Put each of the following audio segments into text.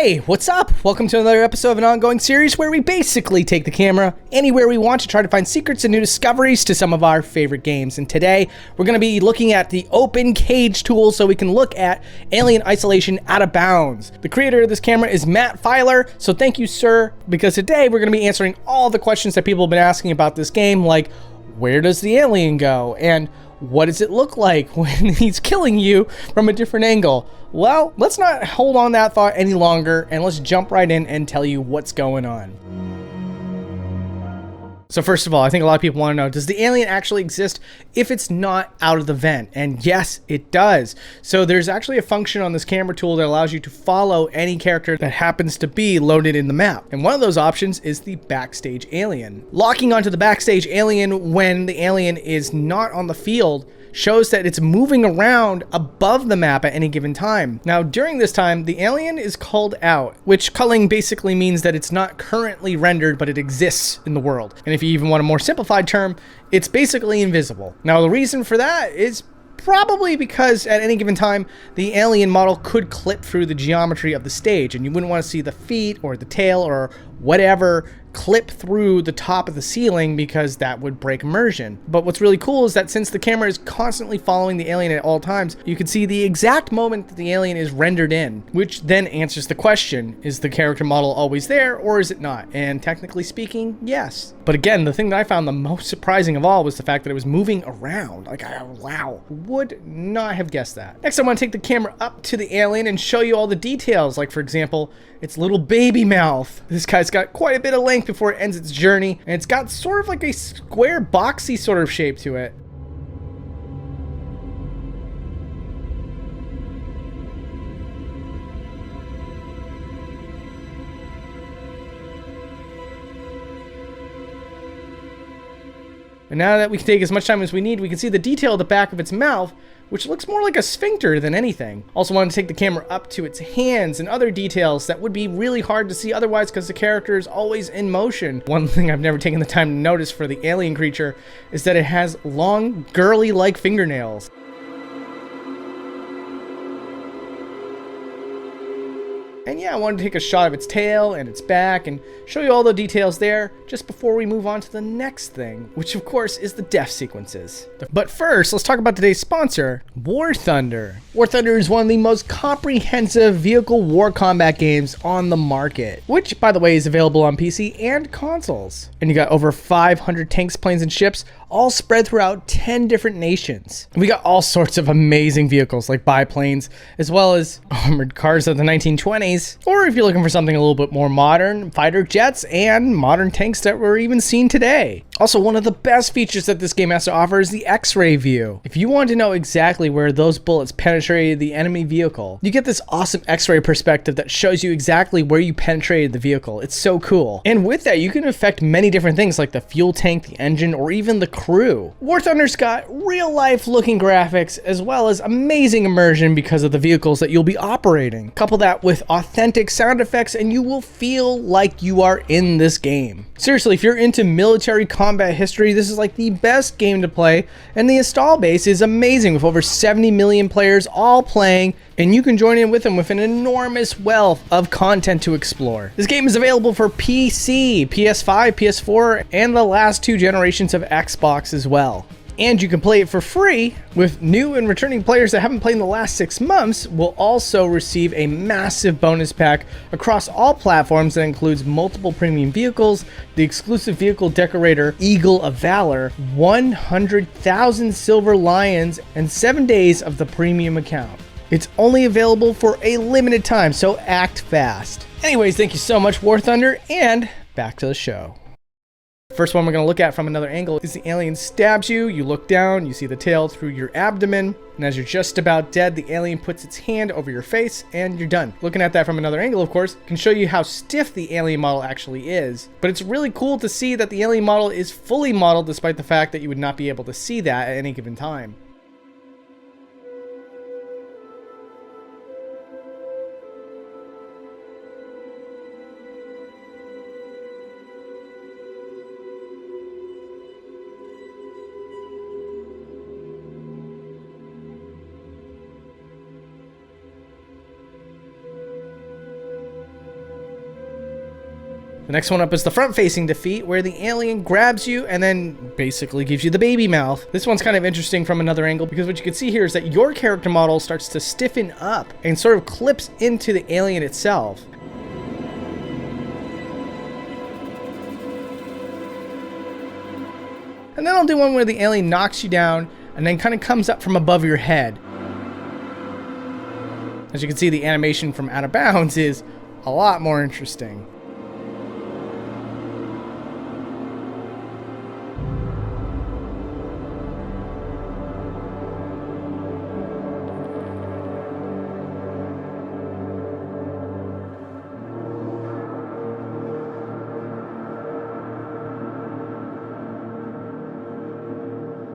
Hey, what's up? Welcome to another episode of an ongoing series where we basically take the camera anywhere we want to try to find secrets and new discoveries to some of our favorite games. And today, we're going to be looking at the open cage tool so we can look at Alien Isolation Out of Bounds. The creator of this camera is Matt Filer, so thank you, sir, because today we're going to be answering all the questions that people have been asking about this game, like where does the alien go? And what does it look like when he's killing you from a different angle? Well, let's not hold on that thought any longer and let's jump right in and tell you what's going on. So first of all, I think a lot of people want to know, does the alien actually exist if it's not out of the vent? And yes, it does. So there's actually a function on this camera tool that allows you to follow any character that happens to be loaded in the map. And one of those options is the backstage alien. Locking onto the backstage alien when the alien is not on the field shows that it's moving around above the map at any given time. Now, during this time, the alien is culled out, which culling basically means that it's not currently rendered, but it exists in the world. And if you even want a more simplified term, it's basically invisible. Now, the reason for that is probably because at any given time, the alien model could clip through the geometry of the stage, and you wouldn't want to see the feet or the tail or whatever clip through the top of the ceiling because that would break immersion. But what's really cool is that since the camera is constantly following the alien at all times, you can see the exact moment that the alien is rendered in, which then answers the question, is the character model always there or is it not? And technically speaking, yes. But again, the thing that I found the most surprising of all was the fact that it was moving around. Like, wow, would not have guessed that. Next, I want to take the camera up to the alien and show you all the details. Like, for example, its little baby mouth. This guy's got quite a bit of length before it ends its journey, and it's got sort of like a square, boxy sort of shape to it. And now that we can take as much time as we need, we can see the detail of the back of its mouth, which looks more like a sphincter than anything. Also wanted to take the camera up to its hands and other details that would be really hard to see otherwise because the character is always in motion. One thing I've never taken the time to notice for the alien creature is that it has long, girly-like fingernails. And yeah, I wanted to take a shot of its tail and its back and show you all the details there just before we move on to the next thing, which of course is the death sequences. But first, let's talk about today's sponsor, War Thunder. War Thunder is one of the most comprehensive vehicle war combat games on the market, which by the way is available on PC and consoles. And you got over 500 tanks, planes, and ships all spread throughout 10 different nations. We got all sorts of amazing vehicles like biplanes, as well as armored cars of the 1920s, or if you're looking for something a little bit more modern, fighter jets and modern tanks that were even seen today. Also, one of the best features that this game has to offer is the X-ray view. If you want to know exactly where those bullets penetrated the enemy vehicle, you get this awesome X-ray perspective that shows you exactly where you penetrated the vehicle. It's so cool. And with that, you can affect many different things like the fuel tank, the engine, or even the crew. War Thunder's got real-life looking graphics as well as amazing immersion because of the vehicles that you'll be operating. Couple that with authentic sound effects and you will feel like you are in this game. Seriously, if you're into military combat history, this is like the best game to play, and the install base is amazing with over 70 million players all playing, and you can join in with them with an enormous wealth of content to explore. This game is available for PC, PS5, PS4, and the last two generations of Xbox as well. And you can play it for free, with new and returning players that haven't played in the last 6 months will also receive a massive bonus pack across all platforms that includes multiple premium vehicles, the exclusive vehicle decorator Eagle of Valor, 100,000 silver lions, and 7 days of the premium account. It's only available for a limited time, so act fast. Anyways, thank you so much, War Thunder, and back to the show. First one we're going to look at from another angle is the alien stabs you, you look down, you see the tail through your abdomen, and as you're just about dead, the alien puts its hand over your face, and you're done. Looking at that from another angle, of course, can show you how stiff the alien model actually is, but it's really cool to see that the alien model is fully modeled despite the fact that you would not be able to see that at any given time. The next one up is the front-facing defeat, where the alien grabs you and then basically gives you the baby mouth. This one's kind of interesting from another angle, because what you can see here is that your character model starts to stiffen up and sort of clips into the alien itself. And then I'll do one where the alien knocks you down and then kind of comes up from above your head. As you can see, the animation from Out of Bounds is a lot more interesting.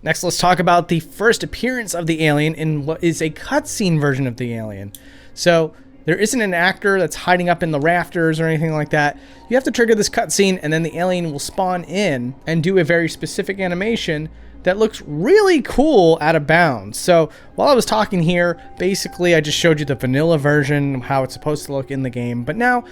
Next, let's talk about the first appearance of the alien in what is a cutscene version of the alien. So there isn't an actor that's hiding up in the rafters or anything like that. You have to trigger this cutscene, and then the alien will spawn in and do a very specific animation that looks really cool out of bounds. So while I was talking here, basically I just showed you the vanilla version, how it's supposed to look in the game. But now,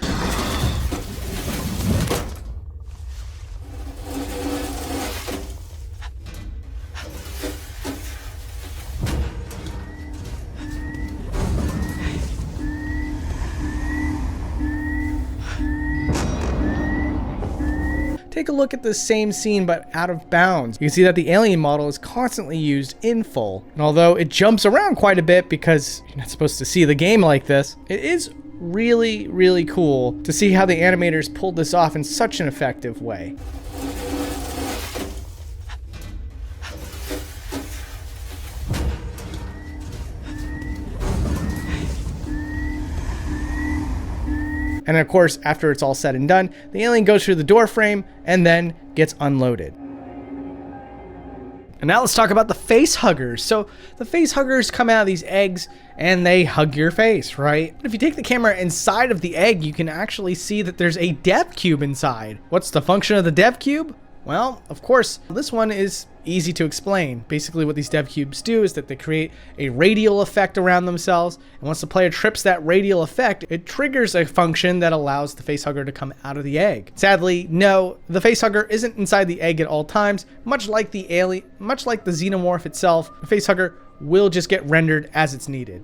take a look at the same scene but out of bounds. You can see that the alien model is constantly used in full. And although it jumps around quite a bit because you're not supposed to see the game like this, it is really, really cool to see how the animators pulled this off in such an effective way. And of course, after it's all said and done, the alien goes through the door frame and then gets unloaded. And now let's talk about the Facehuggers. So the Facehuggers come out of these eggs and they hug your face, right? But if you take the camera inside of the egg, you can actually see that there's a depth cube inside. What's the function of the depth cube? Well, of course, this one is easy to explain. Basically what these dev cubes do is that they create a radial effect around themselves, and once the player trips that radial effect, it triggers a function that allows the facehugger to come out of the egg. Sadly, no, the facehugger isn't inside the egg at all times. Much like the xenomorph itself, the facehugger will just get rendered as it's needed.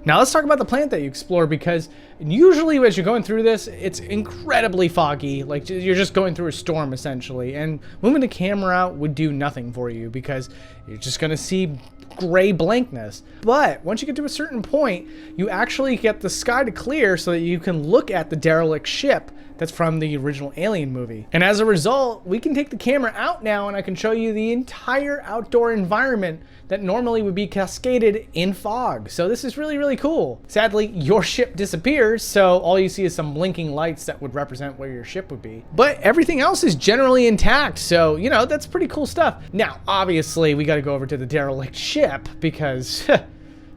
Now let's talk about the planet that you explore, because usually as you're going through this, it's incredibly foggy. Like, you're just going through a storm essentially, and moving the camera out would do nothing for you because you're just gonna see gray blankness. But once you get to a certain point, you actually get the sky to clear so that you can look at the derelict ship that's from the original Alien movie. And as a result, we can take the camera out now and I can show you the entire outdoor environment that normally would be cascaded in fog. So this is really, really cool. Sadly, your ship disappears, so all you see is some blinking lights that would represent where your ship would be. But everything else is generally intact, so, you know, that's pretty cool stuff. Now, obviously, we gotta go over to the derelict ship because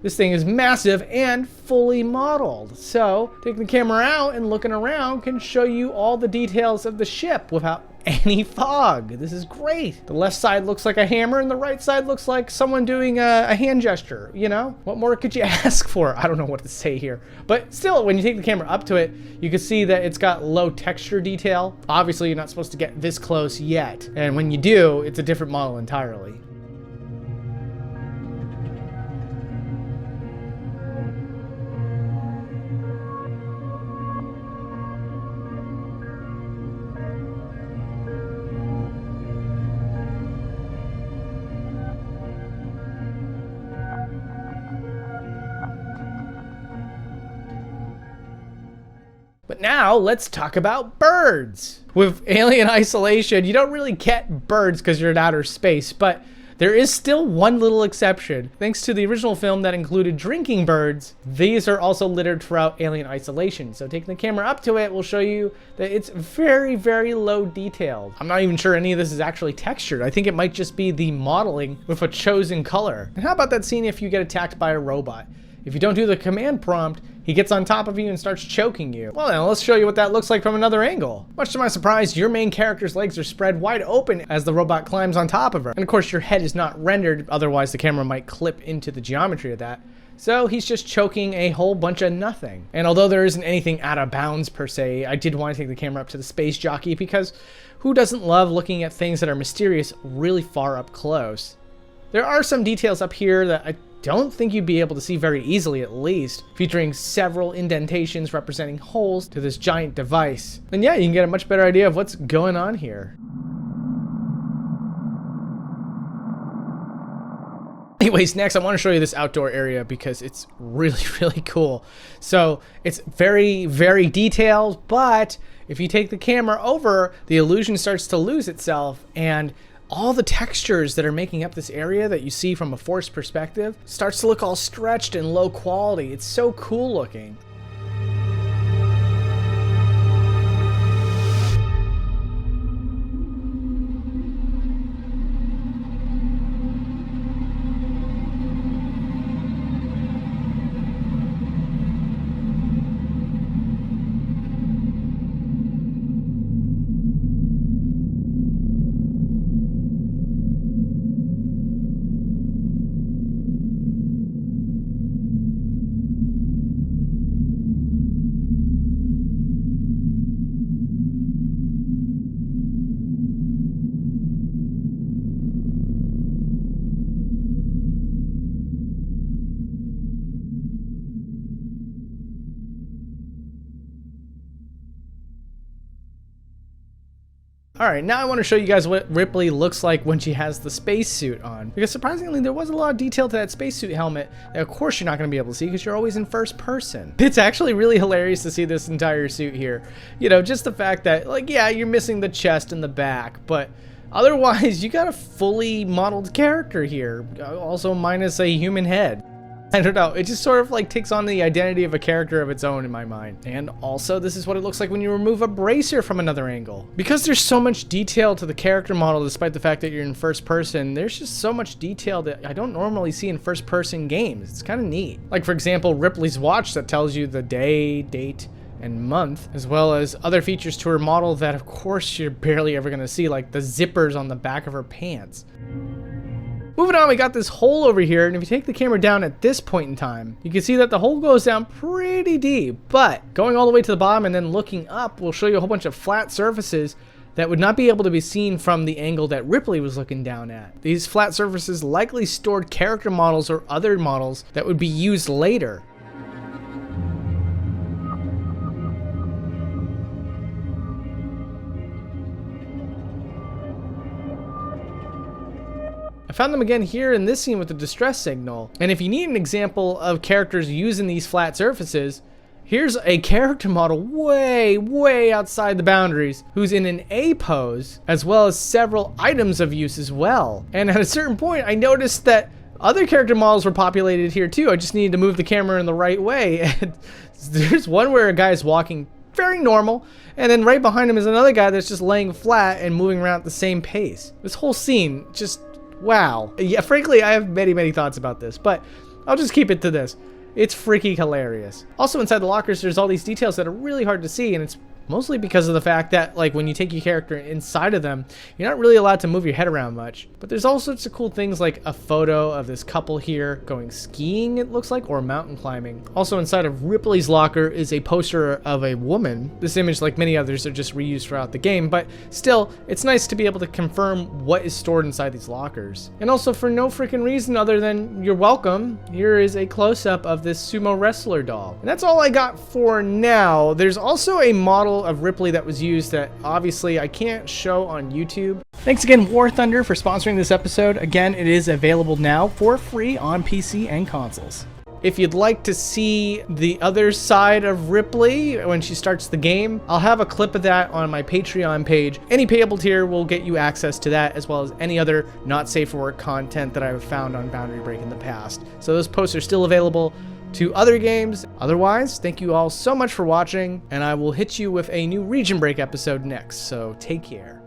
this thing is massive and fully modeled. So taking the camera out and looking around can show you all the details of the ship without any fog. This is great. The left side looks like a hammer and the right side looks like someone doing a hand gesture, you know? What more could you ask for? I don't know what to say here. But still, when you take the camera up to it, you can see that it's got low texture detail. Obviously, you're not supposed to get this close yet. And when you do, it's a different model entirely. But now let's talk about birds. With Alien Isolation, you don't really get birds because you're in outer space, but there is still one little exception. Thanks to the original film that included drinking birds, these are also littered throughout Alien Isolation. So taking the camera up to it will show you that it's very, very low detailed. I'm not even sure any of this is actually textured. I think it might just be the modeling with a chosen color. And how about that scene if you get attacked by a robot? If you don't do the command prompt, he gets on top of you and starts choking you. Well, now let's show you what that looks like from another angle. Much to my surprise, your main character's legs are spread wide open as the robot climbs on top of her. And of course, your head is not rendered, otherwise the camera might clip into the geometry of that. So he's just choking a whole bunch of nothing. And although there isn't anything out of bounds per se, I did want to take the camera up to the space jockey because who doesn't love looking at things that are mysterious really far up close? There are some details up here that I don't think you'd be able to see very easily, at least, featuring several indentations representing holes to this giant device. And yeah, you can get a much better idea of what's going on here. Anyways, next I want to show you this outdoor area because it's really, really cool. So it's very, very detailed, but if you take the camera over, the illusion starts to lose itself, and all the textures that are making up this area that you see from a forced perspective starts to look all stretched and low quality. It's so cool looking. Alright, now I want to show you guys what Ripley looks like when she has the spacesuit on. Because surprisingly, there was a lot of detail to that spacesuit helmet that of course you're not going to be able to see because you're always in first person. It's actually really hilarious to see this entire suit here. You know, just the fact that, like, yeah, you're missing the chest and the back, but otherwise you got a fully modeled character here. Also minus a human head. I don't know, it just sort of like takes on the identity of a character of its own in my mind. And also, this is what it looks like when you remove a bracer from another angle. Because there's so much detail to the character model despite the fact that you're in first person, there's just so much detail that I don't normally see in first person games. It's kind of neat. Like for example, Ripley's watch that tells you the day, date, and month, as well as other features to her model that of course you're barely ever gonna see, like the zippers on the back of her pants. Moving on, we got this hole over here, and if you take the camera down at this point in time, you can see that the hole goes down pretty deep, but going all the way to the bottom and then looking up will show you a whole bunch of flat surfaces that would not be able to be seen from the angle that Ripley was looking down at. These flat surfaces likely stored character models or other models that would be used later. I found them again here in this scene with the distress signal. And if you need an example of characters using these flat surfaces, here's a character model way outside the boundaries who's in an A pose, as well as several items of use as well. And at a certain point, I noticed that other character models were populated here too. I just needed to move the camera in the right way. And there's one where a guy is walking very normal, and then right behind him is another guy that's just laying flat and moving around at the same pace. This whole scene just, wow. Yeah, frankly, I have many thoughts about this, but I'll just keep it to this. It's freaking hilarious. Also inside the lockers, there's all these details that are really hard to see, and it's mostly because of the fact that, like, when you take your character inside of them, you're not really allowed to move your head around much. But there's all sorts of cool things like a photo of this couple here going skiing, it looks like, or mountain climbing. Also inside of Ripley's locker is a poster of a woman. This image, like many others, are just reused throughout the game, but still, it's nice to be able to confirm what is stored inside these lockers. And also, for no freaking reason other than you're welcome, here is a close-up of this sumo wrestler doll. And that's all I got for now. There's also a model of Ripley that was used that obviously I can't show on YouTube. Thanks again, War Thunder, for sponsoring this episode. Again, it is available now for free on PC and consoles. If you'd like to see the other side of Ripley when she starts the game, I'll have a clip of that on my Patreon page. Any payable tier will get you access to that, as well as any other not safe for work content that I've found on Boundary Break in the past. So those posts are still available to other games. Otherwise, thank you all so much for watching, and I will hit you with a new Region Break episode next, so take care.